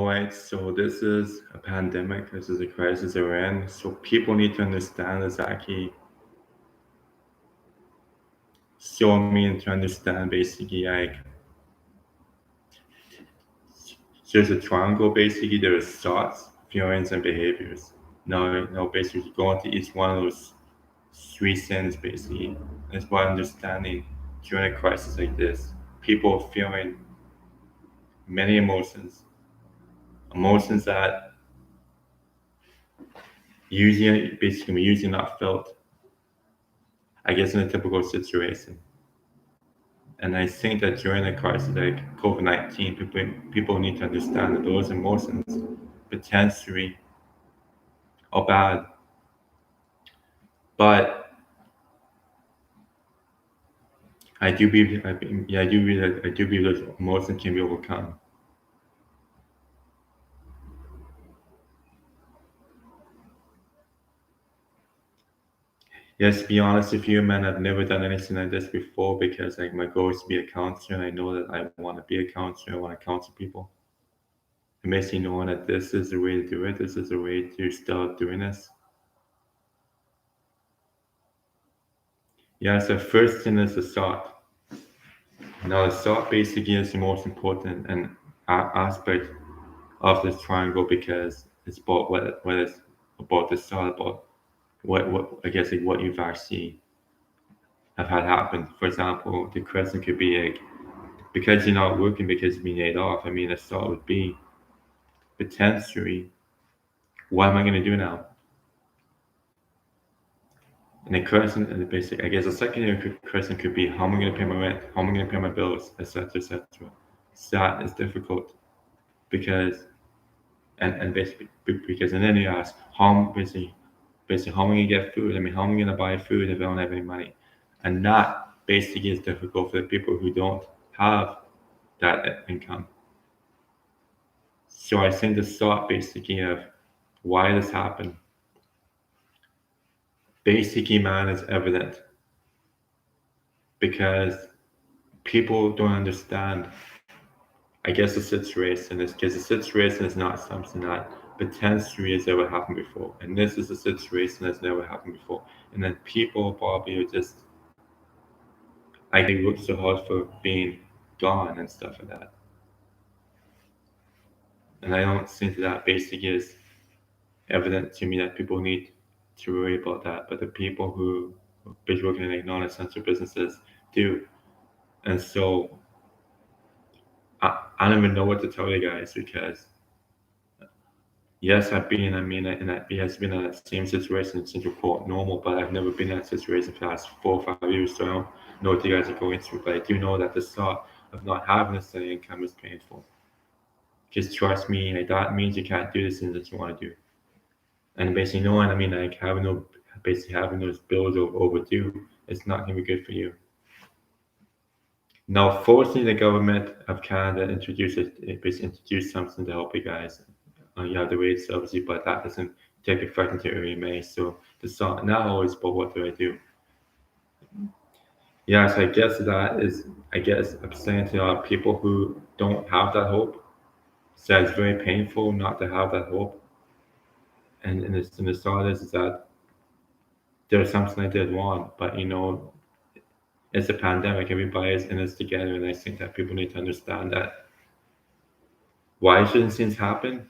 All right, so this is a pandemic. This is a crisis we're in. So people need to understand exactly. So I mean to understand basically like there's a triangle. Basically, there's thoughts, feelings, and behaviors. Now, basically, go into each one of those three sins. Basically, it's by understanding during a crisis like this, people feeling many emotions, emotions that usually not felt. I guess in a typical situation. And I think that during a crisis like COVID-19, people need to understand that those emotions potentially are bad, but I do believe those emotions can be overcome. Yes, to be honest with you, man, I've never done anything like this before because like my goal is to be a counselor, and I know that I want to be a counselor. I want to counsel people. It makes me know that this is the way to do it. This is the way to start doing this. Yeah, so first thing is the start. Now, the thought basically is the most important and aspect of this triangle because it's about what it's about the thought about what I guess like what you've actually have had happen. For example, the question could be like because you're not working because you're being laid off. I mean, the thought would be potentially what am I going to do now? And the question, and the basic, I guess, the secondary question could be how am I going to pay my rent? How am I going to pay my bills, etc., etc. So that is difficult because and basically because and then you ask basically how am I gonna get food? I mean, how am I gonna buy food if I don't have any money? And that basically is difficult for the people who don't have that income. So I think the thought basically of why this happened basically man is evident because people don't understand I guess the situation is because the situation is not something that potentially has ever happened before. And this is a situation that's never happened before. And then people probably are just, I think, work so hard for being gone and stuff like that. And I don't think that basically is evident to me that people need to worry about that. But the people who are working in like non-essential businesses do. And so I don't even know what to tell you guys because yes, I've been. I mean, and it has been in that same situation since you quote normal, but I've never been in that situation for the last 4 or 5 years. So I don't know what you guys are going through, but I do know that the thought of not having a steady income is painful. Just trust me, like, that means you can't do the things that you want to do. And basically, knowing, I mean, like basically having those bills overdue, it's not going to be good for you. Now, fortunately, the government of Canada basically introduced something to help you guys. You have the wage subsidy, but that doesn't take effect until early May. So the song now is, but what do I do? Yes, I guess that is, I guess, I'm saying to a lot of people who don't have that hope. So it's very painful not to have that hope. And the thought is that there's something I did wrong, but it's a pandemic. Everybody's in this together, and I think that people need to understand that. Why shouldn't things happen?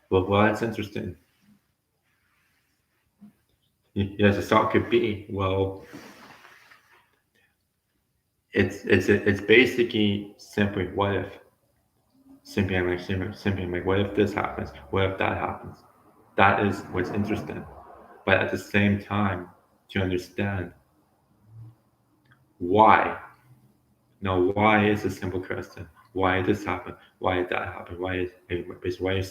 Well, that's interesting. Yes, the thought could be, well, it's basically simply what if, simply like what if this happens? What if that happens? That is what's interesting. But at the same time, to understand why. Now, why is a simple question? Why did this happen? Why did that happen? Why is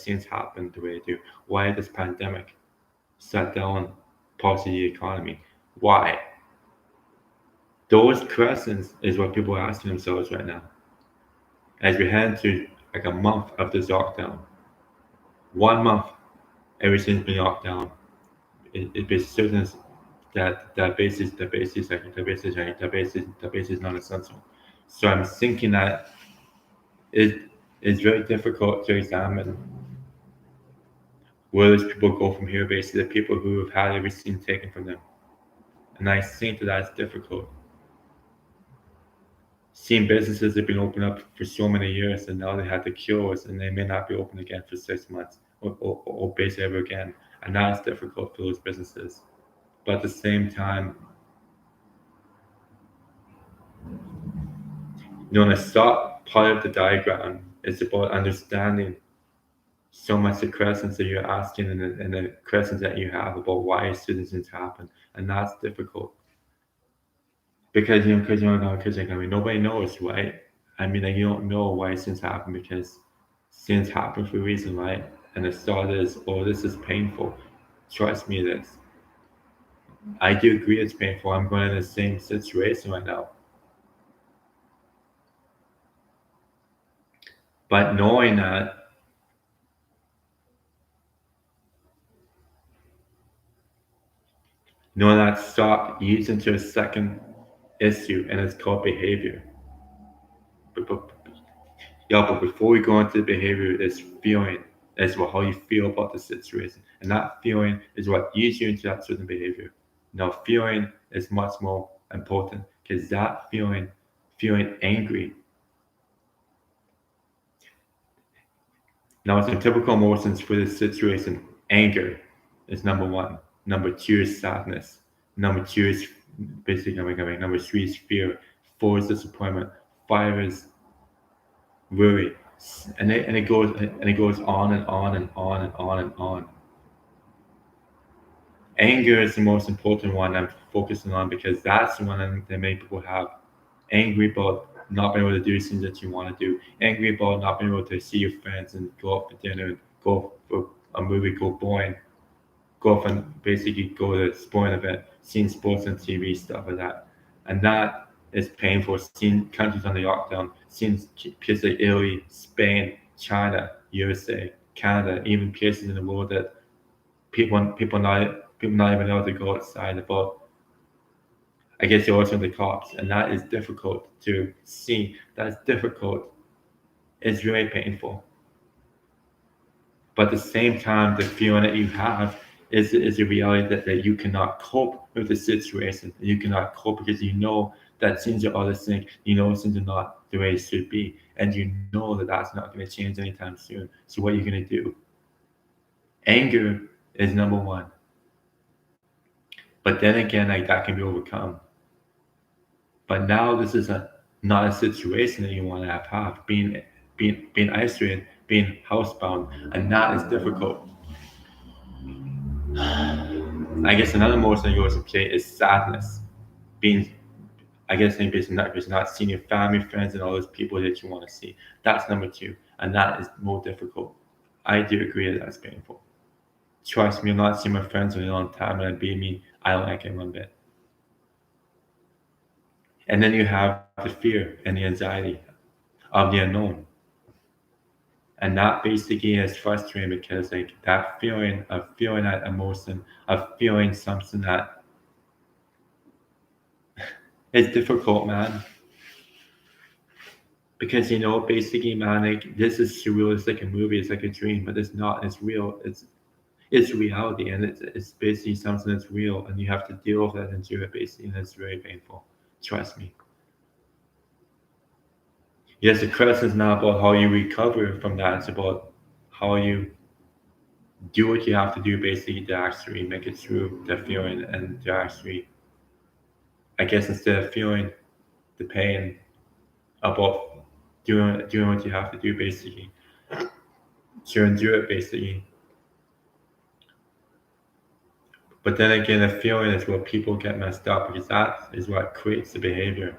things happen the way they do? Why did this pandemic shut down parts of the economy? Why? Those questions is what people are asking themselves right now. As we head into like a month of this lockdown, 1 month, everything's been locked down. It be certain that basis is non-essential. So I'm thinking that it it's very difficult to examine where those people go from here, basically the people who have had everything taken from them. And I think that that's difficult. Seeing businesses that have been open up for so many years and now they had the cures and they may not be open again for 6 months or basically ever again. And that's difficult for those businesses. But at the same time, the start part of the diagram is about understanding so much the questions that you're asking and the questions that you have about why citizens happen. And that's difficult. Because nobody knows, right? I mean, like, you don't know why sins happen because sins happen for a reason, right? And the thought is, oh, this is painful. Trust me, this. I do agree it's painful. I'm going in the same situation right now. But knowing that, stop using to a second issue, and it's called behavior. But yeah, but before we go into the behavior, it's feeling. It's what how you feel about the situation, and that feeling is what leads you into that certain behavior. Now, feeling is much more important because that feeling angry. Now, some typical emotions for this situation: anger is number one. Number two is sadness. Number two is basically coming. Number three is fear. Four is disappointment. Five is worry, and it goes on and on and on and on and on. Anger is the most important one I'm focusing on because that's the one that many people have. Angry about not being able to do things that you want to do. Angry about not being able to see your friends and go out for dinner and go for a movie, go bowling, go off and basically go to a sporting event, seeing sports on TV, stuff like that. And that is painful. Seeing countries on the lockdown, seeing places like Italy, Spain, China, USA, Canada, even places in the world that people not even able to go outside about. I guess you're also the cops, and that is difficult to see. That's difficult. It's very painful. But at the same time, the feeling that you have is a reality that you cannot cope with the situation. You cannot cope because you know that things are other things. You know things are not the way it should be, and you know that that's not going to change anytime soon. So what are you going to do? Anger is number one. But then again, like that can be overcome. But now this is not a situation that you want to have. Being isolated, being housebound, and that is difficult. I guess another emotion that goes to play is sadness. Being, I guess, maybe it's not seeing your family, friends, and all those people that you want to see. That's number two, and that is more difficult. I do agree that that's painful. Trust me, I'm not seeing my friends in a long time, and be me, I don't like it one bit. And then you have the fear and the anxiety of the unknown. And that basically is frustrating because like that feeling of feeling that emotion, of feeling something that is difficult, man. Because basically, man, like this is surreal. It's like a movie. It's like a dream, but it's not. It's real. It's reality, and it's basically something that's real, and you have to deal with that and do it basically, and it's very painful. Trust me. Yes, the question is not about how you recover from that. It's about how you do what you have to do basically to actually make it through the feeling and to actually, I guess, instead of feeling the pain about doing what you have to do basically to endure it basically. But then again, the feeling is what people get messed up because that is what creates the behavior.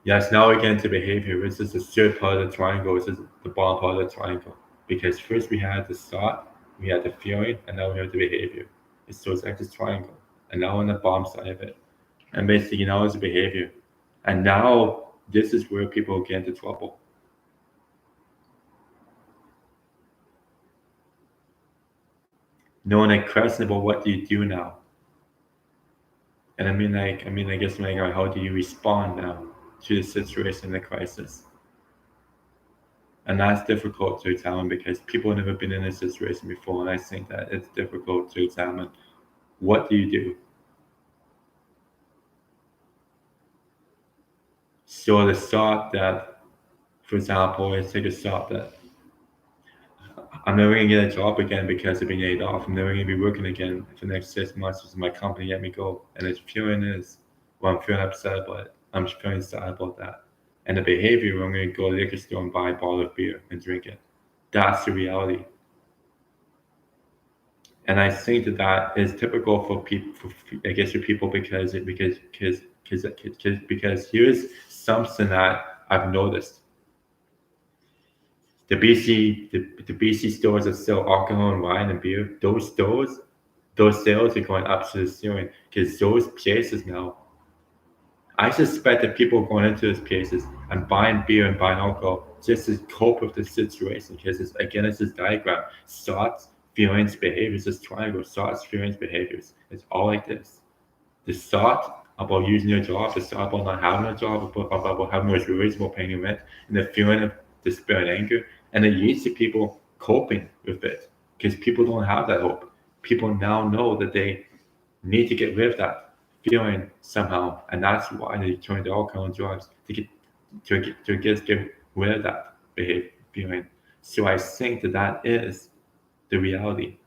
Yes, now we get into behavior, which is the third part of the triangle, which is the bottom part of the triangle. Because first we had the thought, we had the feeling, and now we have the behavior. So it's like this triangle. And now on the bottom side of it. And basically now it's the behavior. And now this is where people get into trouble. Knowing a question about what do you do now? And I guess like how do you respond now? to the situation in the crisis. And that's difficult to examine because people have never been in this situation before. And I think that it's difficult to examine what do you do. So the thought that, for example, let's take a thought that I'm never going to get a job again because I've been laid off. I'm never going to be working again for the next 6 months because my company let me go. And it's feeling is, well, I'm feeling upset about it. I'm feeling sad about that. And the behavior, I'm going to go to the liquor store and buy a bottle of beer and drink it. That's the reality. And I think that that is typical for people, I guess, for people because here's something that I've noticed. The BC stores that sell alcohol and wine and beer, those sales are going up to the ceiling because those places now. I suspect that people are going into those places and buying beer and buying alcohol just to cope with the situation because it's this diagram: thoughts, feelings, behaviors. This triangle: thoughts, feelings, behaviors. It's all like this. The thought about using your job, the thought about not having a job, about having those worries about paying your rent, and the feeling of despair and anger, and it leads to people coping with it because people don't have that hope. People now know that they need to get rid of that feeling somehow, and that's why they turn to alcohol and drugs to get rid of that behavior feeling. So I think that that is the reality.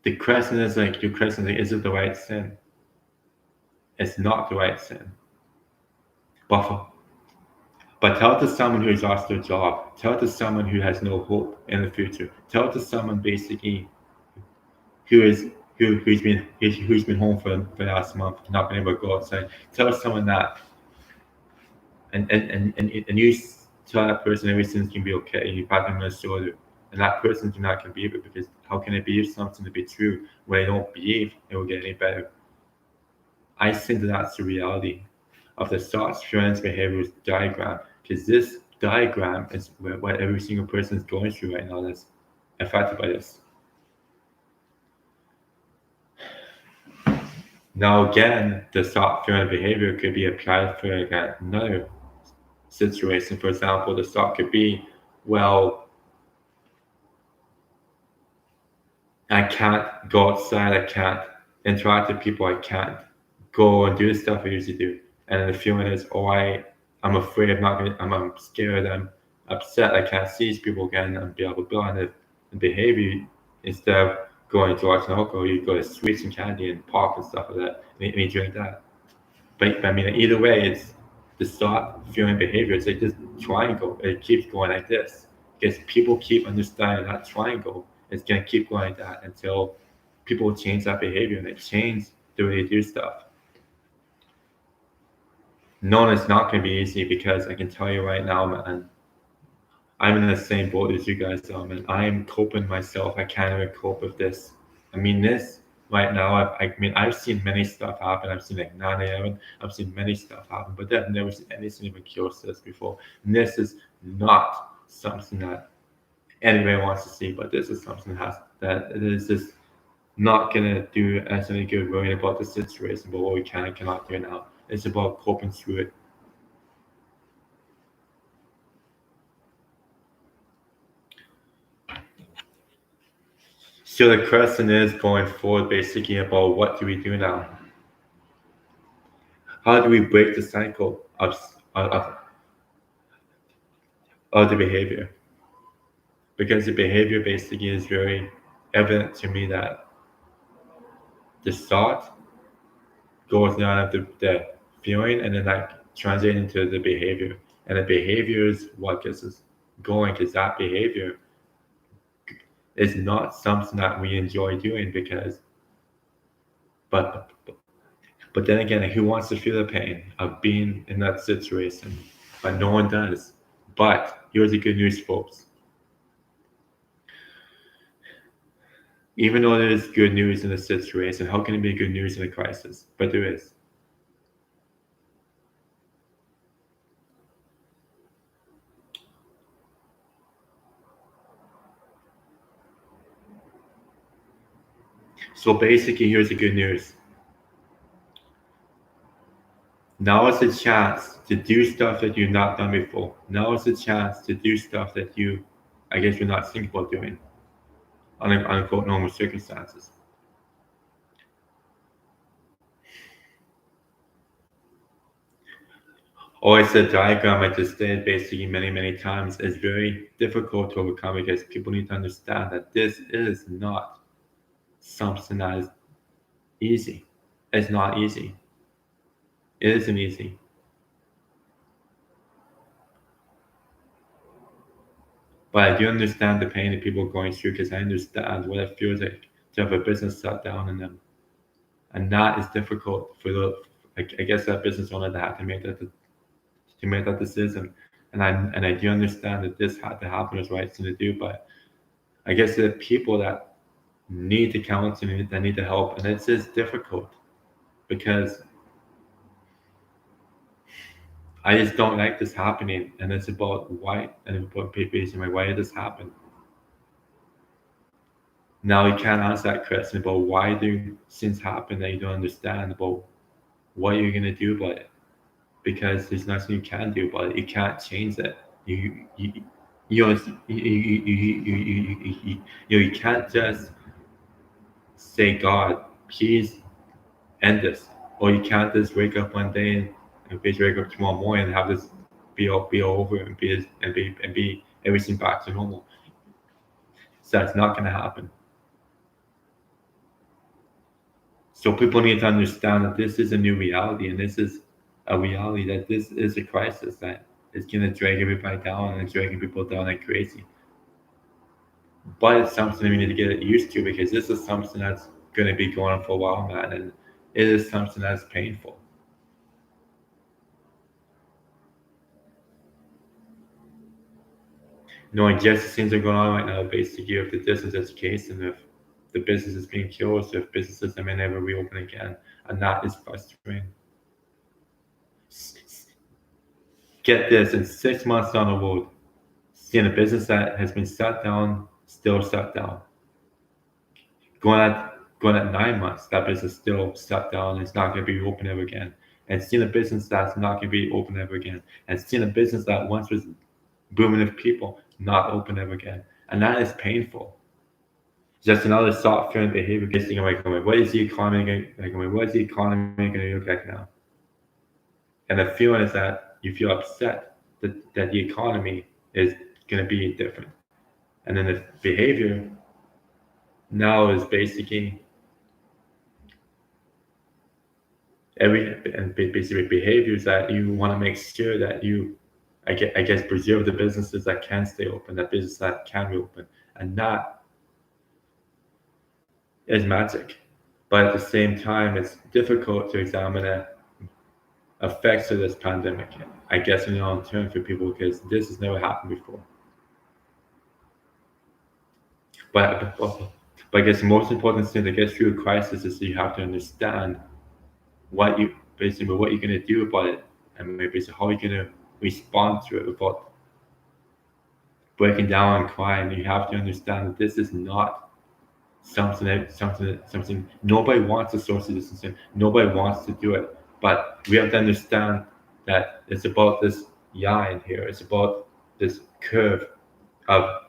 The question is like your question is it the right sin? It's not the right sin. But tell it to someone who has lost their job. Tell it to someone who has no hope in the future. Tell it to someone basically who is who's been home for the last month, not been able to go outside. Tell someone that, and you tell that person everything's gonna be okay. You pat them on the shoulder, and that person do not can believe it because how can they believe something to be true when they don't believe it will get any better? I think that that's the reality of the thoughts, feelings, behaviors diagram because this diagram is what every single person is going through right now that's affected by this. Now again, the thought, feeling, behavior could be applied for another situation. For example, the thought could be, well, I can't go outside, I can't interact with people, I can't go and do the stuff I usually do. And the feeling is, oh, I'm afraid I'm not gonna, I'm scared, I'm upset, I can't see these people again and be able to build on the behavior instead of going to drugs and alcohol, you go to sweets and candy and pop and stuff like that, and you drink that. But I mean, either way, it's the thought, feeling, behavior. It's like this triangle. It keeps going like this because people keep understanding that triangle. It's gonna keep going like that until people change that behavior and they change the way they do stuff. No, it's not gonna be easy because I can tell you right now, man. I'm in the same boat as you guys are, man. I am coping myself. I can't even cope with this. I mean, this right now, I've seen many stuff happen. I've seen like 9/11. I've seen many stuff happen, but I've never seen anything even close to this before. And this is not something that anybody wants to see, but this is something that it is just not gonna do us any good worrying about the situation, but what we can and cannot do now. It's about coping through it. So the question is going forward basically about what do we do now? How do we break the cycle of the behavior? Because the behavior basically is very evident to me that the thought goes down of the feeling and then that translates into the behavior. And the behavior is what gets us going because that behavior is not something that we enjoy doing because but but then again, who wants to feel the pain of being in that situation? But no one does. But here's the good news, folks. Even though there is good news in the situation, how can it be good news in a crisis? But there is. So basically, here's the good news. Now is the chance to do stuff that you've not done before. Now is the chance to do stuff that I guess, you're not thinking about doing under unquote normal circumstances. Or it's a diagram I just did basically many times. It's very difficult to overcome because people need to understand that this is not something that is easy. It's not easy. It isn't easy. But I do understand the pain that people are going through because I understand what it feels like to have a business shut down on them. And that is difficult for I guess that business owner that had to make that decision. And I do understand that this had to happen is the right thing to do. But I guess there are people that need the counseling, that need the help, and it's just difficult because I just don't like this happening, and it's about why, and about basically why did this happen. Now you can't answer that question about why do things happen that you don't understand about what you're gonna do about it, because there's nothing you can do about it. You can't change it. You know, you can't just say, God, please end this, or you can't just wake up one day and basically wake up tomorrow morning and have this be over and be everything back to normal. So that's not going to happen. So people need to understand that this is a new reality, and this is a reality that this is a crisis that is going to drag everybody down and dragging people down like crazy. But it's something we need to get used to because this is something that's going to be going on for a while, man, and it is something that's painful. Knowing just the things that are going on right now, basically, if the distance education, if the business is being closed, if businesses that may never reopen again, and that is frustrating. Get this, in 6 months down the road, seeing a business that has been shut down, still shut down. Going at 9 months, that business still shut down, it's not going to be open ever again. And seeing a business that's not going to be open ever again. And seeing a business that once was booming with people, not open ever again. And that is painful. Just another software and behavior basically like, what is the economy going to look like now? And the feeling is that you feel upset that the economy is going to be different. And then the behavior now is basically basically behaviors that you want to make sure that you, I guess, preserve the businesses that can stay open, that business that can reopen, and that is magic. But at the same time, it's difficult to examine the effects of this pandemic, I guess, in the long term for people because this has never happened before. But I guess the most important thing to get through a crisis is you have to understand what you're going to do about it, and maybe how you're going to respond to it without breaking down and crying. You have to understand that this is not something nobody wants to social distancing. Nobody wants to do it, but we have to understand that it's about this line here. It's about this curve of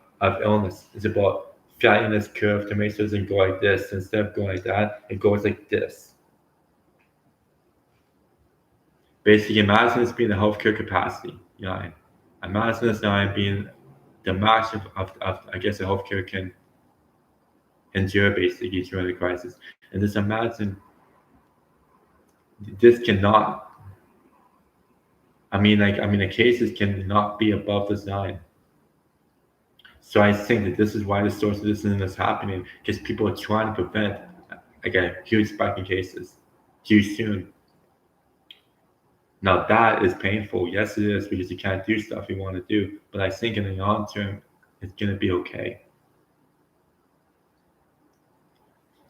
illness. It's about flattening this curve to make sure it doesn't go like this. Instead of going like that, it goes like this. Basically, imagine this being the healthcare capacity line. Imagine this line being the max of I guess, the healthcare can endure basically during the crisis. And just imagine this cannot. The cases cannot be above this line. So I think that this is why the social distancing is happening because people are trying to prevent again huge spike in cases too soon. Now that is painful. Yes, it is because you can't do stuff you want to do. But I think in the long term, it's gonna be okay.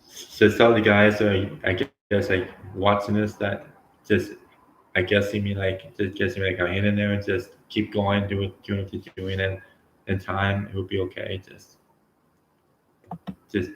So some of the guys are, I guess, like watching this that just, I guess, you mean like just gets me like hang in there and just keep going, doing what you're doing, and in time it will be okay. Just